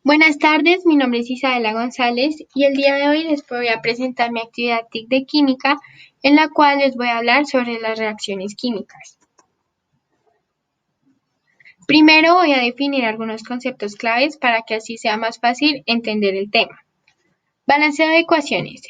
Buenas tardes, mi nombre es Isabela González y el día de hoy les voy a presentar mi actividad TIC de química en la cual les voy a hablar sobre las reacciones químicas. Primero voy a definir algunos conceptos claves para que así sea más fácil entender el tema. Balanceo de ecuaciones.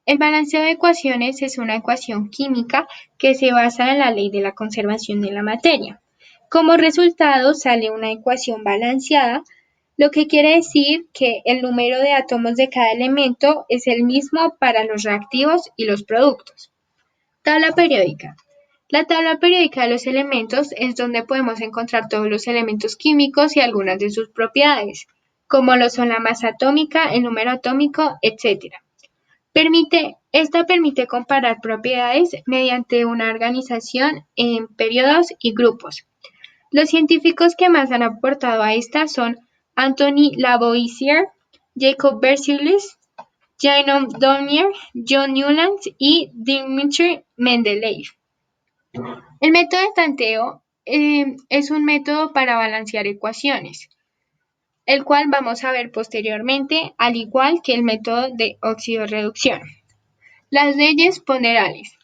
El balanceo de ecuaciones es una ecuación química que se basa en la ley de la conservación de la materia. Como resultado sale una ecuación balanceada, lo que quiere decir que el número de átomos de cada elemento es el mismo para los reactivos y los productos. Tabla periódica. La tabla periódica de los elementos es donde podemos encontrar todos los elementos químicos y algunas de sus propiedades, como lo son la masa atómica, el número atómico, etc. Esta permite comparar propiedades mediante una organización en periodos y grupos. Los científicos que más han aportado a esta son Anthony Lavoisier, Jacob Berzelius, Jacob Dornier, John Newland y Dmitri Mendeleev. El método de tanteo es un método para balancear ecuaciones, el cual vamos a ver posteriormente, al igual que el método de oxidorreducción. Las leyes ponderales.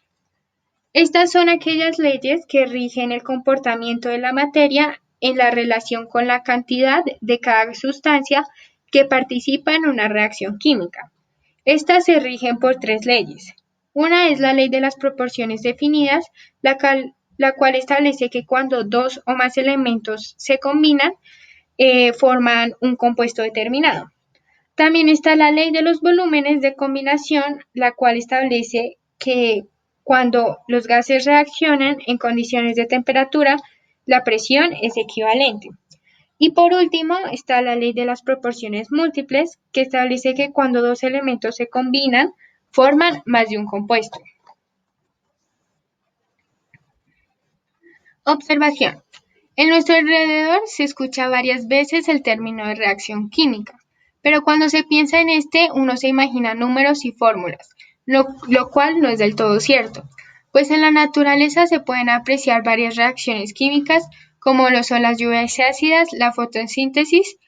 Estas son aquellas leyes que rigen el comportamiento de la materia en la relación con la cantidad de cada sustancia que participa en una reacción química. Estas se rigen por tres leyes. Una es la ley de las proporciones definidas, la cual establece que cuando dos o más elementos se combinan, forman un compuesto determinado. También está la ley de los volúmenes de combinación, la cual establece que cuando los gases reaccionan en condiciones de temperatura, la presión es equivalente. Y por último está la ley de las proporciones múltiples, que establece que cuando dos elementos se combinan, forman más de un compuesto. Observación. En nuestro alrededor se escucha varias veces el término de reacción química, pero cuando se piensa en este, uno se imagina números y fórmulas, lo cual no es del todo cierto, pues en la naturaleza se pueden apreciar varias reacciones químicas, como lo son las lluvias ácidas, la fotosíntesis,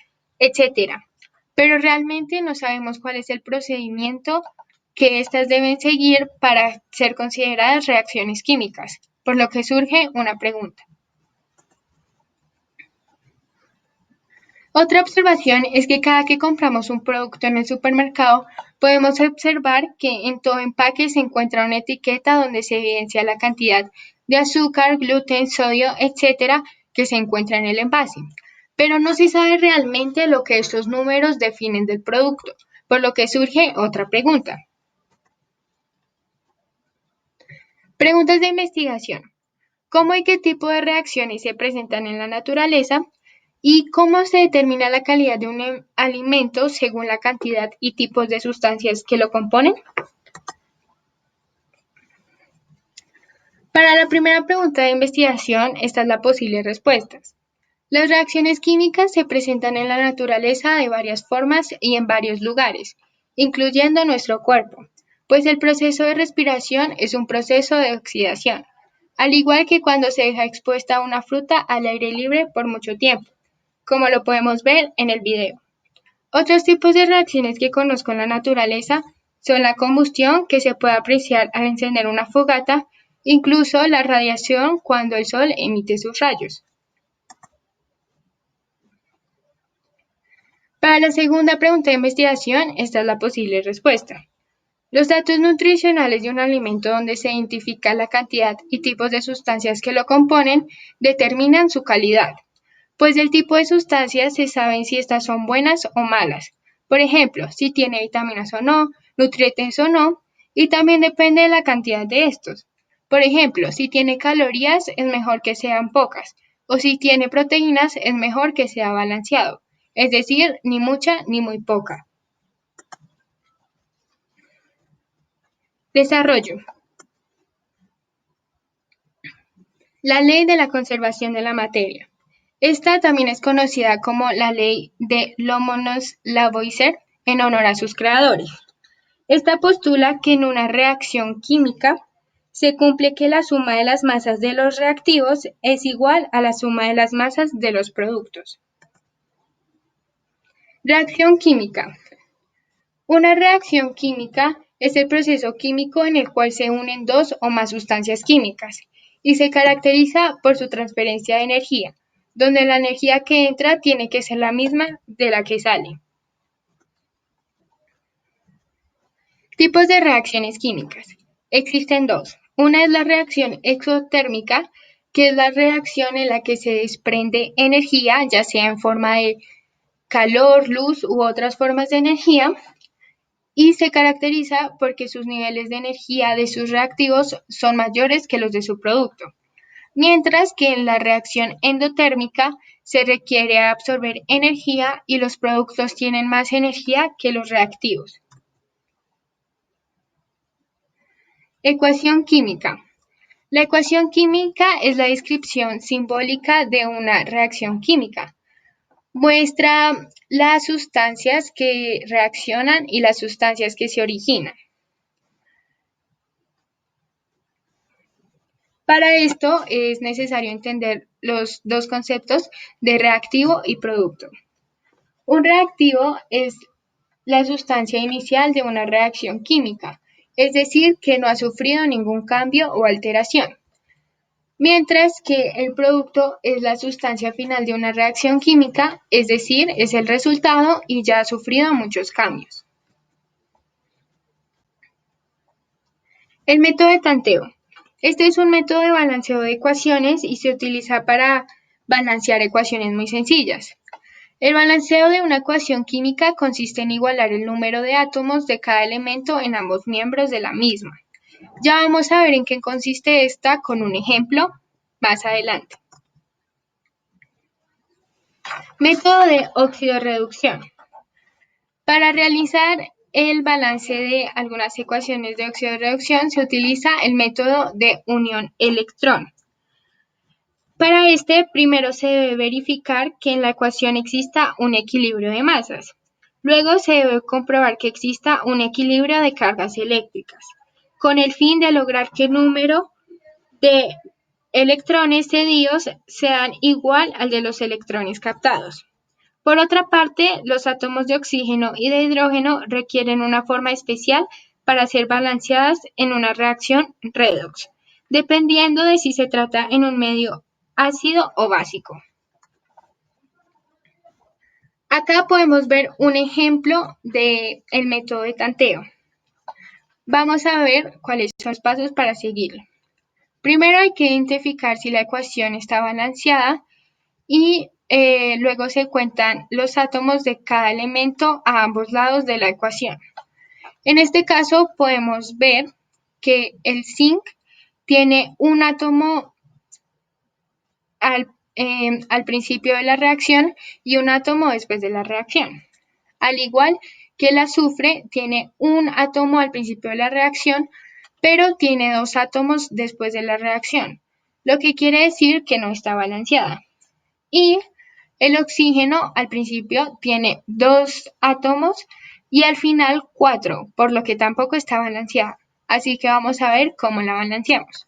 etc. Pero realmente no sabemos cuál es el procedimiento que éstas deben seguir para ser consideradas reacciones químicas, por lo que surge una pregunta. Otra observación es que cada que compramos un producto en el supermercado, podemos observar que en todo empaque se encuentra una etiqueta donde se evidencia la cantidad de azúcar, gluten, sodio, etc. que se encuentra en el envase. Pero no se sabe realmente lo que estos números definen del producto, por lo que surge otra pregunta. Preguntas de investigación. ¿Cómo y qué tipo de reacciones se presentan en la naturaleza? ¿Y cómo se determina la calidad de un alimento según la cantidad y tipos de sustancias que lo componen? Para la primera pregunta de investigación, esta es la posible respuesta. Las reacciones químicas se presentan en la naturaleza de varias formas y en varios lugares, incluyendo nuestro cuerpo, pues el proceso de respiración es un proceso de oxidación, al igual que cuando se deja expuesta una fruta al aire libre por mucho tiempo, como lo podemos ver en el video. Otros tipos de reacciones que conozco en la naturaleza son la combustión, que se puede apreciar al encender una fogata, incluso la radiación cuando el sol emite sus rayos. Para la segunda pregunta de investigación, esta es la posible respuesta. Los datos nutricionales de un alimento donde se identifica la cantidad y tipos de sustancias que lo componen determinan su calidad, pues del tipo de sustancias se saben si estas son buenas o malas. Por ejemplo, si tiene vitaminas o no, nutrientes o no, y también depende de la cantidad de estos. Por ejemplo, si tiene calorías es mejor que sean pocas, o si tiene proteínas es mejor que sea balanceado, es decir, ni mucha ni muy poca. Desarrollo. La ley de la conservación de la materia. Esta también es conocida como la ley de Lomonosov-Lavoisier en honor a sus creadores. Esta postula que en una reacción química se cumple que la suma de las masas de los reactivos es igual a la suma de las masas de los productos. Reacción química. Una reacción química es el proceso químico en el cual se unen dos o más sustancias químicas y se caracteriza por su transferencia de energía, donde la energía que entra tiene que ser la misma de la que sale. Tipos de reacciones químicas. Existen dos. Una es la reacción exotérmica, que es la reacción en la que se desprende energía, ya sea en forma de calor, luz u otras formas de energía, y se caracteriza porque sus niveles de energía de sus reactivos son mayores que los de su producto, mientras que en la reacción endotérmica se requiere absorber energía y los productos tienen más energía que los reactivos. Ecuación química. La ecuación química es la descripción simbólica de una reacción química. Muestra las sustancias que reaccionan y las sustancias que se originan. Para esto es necesario entender los dos conceptos de reactivo y producto. Un reactivo es la sustancia inicial de una reacción química, es decir, que no ha sufrido ningún cambio o alteración, mientras que el producto es la sustancia final de una reacción química, es decir, es el resultado y ya ha sufrido muchos cambios. El método de tanteo. Este es un método de balanceo de ecuaciones y se utiliza para balancear ecuaciones muy sencillas. El balanceo de una ecuación química consiste en igualar el número de átomos de cada elemento en ambos miembros de la misma. Ya vamos a ver en qué consiste esta con un ejemplo más adelante. Método de oxidorreducción. Para realizar el balance de algunas ecuaciones de oxidorreducción se utiliza el método de unión electrón. Para este, primero se debe verificar que en la ecuación exista un equilibrio de masas. Luego se debe comprobar que exista un equilibrio de cargas eléctricas, con el fin de lograr que el número de electrones cedidos sean igual al de los electrones captados. Por otra parte, los átomos de oxígeno y de hidrógeno requieren una forma especial para ser balanceadas en una reacción redox, dependiendo de si se trata en un medio ácido o básico. Acá podemos ver un ejemplo del método de tanteo. Vamos a ver cuáles son los pasos para seguirlo. Primero hay que identificar si la ecuación está balanceada y luego se cuentan los átomos de cada elemento a ambos lados de la ecuación. En este caso podemos ver que el zinc tiene un átomo al principio de la reacción y un átomo después de la reacción. Al igual que el azufre tiene un átomo al principio de la reacción, pero tiene dos átomos después de la reacción, lo que quiere decir que no está balanceada. Y el oxígeno al principio tiene dos átomos y al final 4, por lo que tampoco está balanceada. Así que vamos a ver cómo la balanceamos.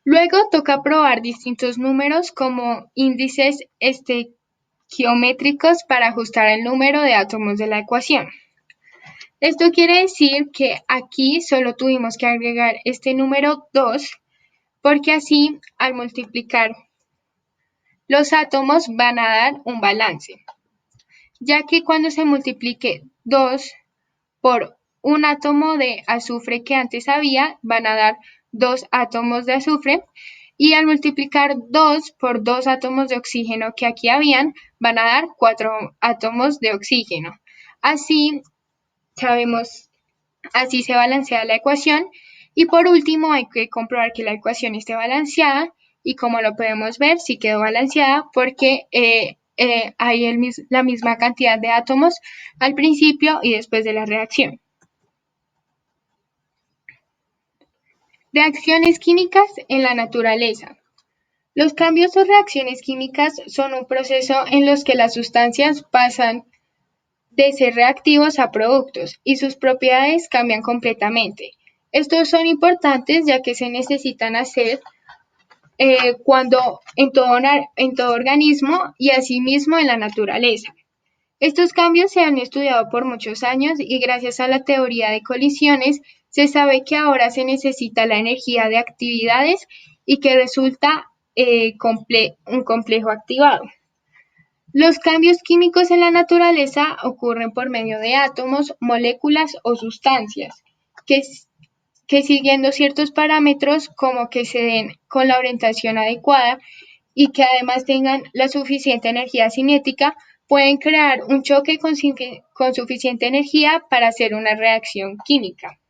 Luego toca probar distintos números como índices estequiométricos para ajustar el número de átomos de la ecuación. Esto quiere decir que aquí solo tuvimos que agregar este número 2 porque así al multiplicar los átomos van a dar un balance, ya que cuando se multiplique 2 por un átomo de azufre que antes había, van a dar 2 átomos de azufre, y al multiplicar 2 por 2 átomos de oxígeno que aquí habían, van a dar 4 átomos de oxígeno. Así se balancea la ecuación. Y por último hay que comprobar que la ecuación esté balanceada y como lo podemos ver, sí quedó balanceada porque hay la misma cantidad de átomos al principio y después de la reacción. Reacciones químicas en la naturaleza. Los cambios o reacciones químicas son un proceso en los que las sustancias pasan de ser reactivos a productos y sus propiedades cambian completamente. Estos son importantes ya que se necesitan hacer cuando en todo organismo y asimismo en la naturaleza. Estos cambios se han estudiado por muchos años y gracias a la teoría de colisiones se sabe que ahora se necesita la energía de actividades y que resulta un complejo activado. Los cambios químicos en la naturaleza ocurren por medio de átomos, moléculas o sustancias que, que siguiendo ciertos parámetros como que se den con la orientación adecuada y que además tengan la suficiente energía cinética, pueden crear un choque con suficiente energía para hacer una reacción química.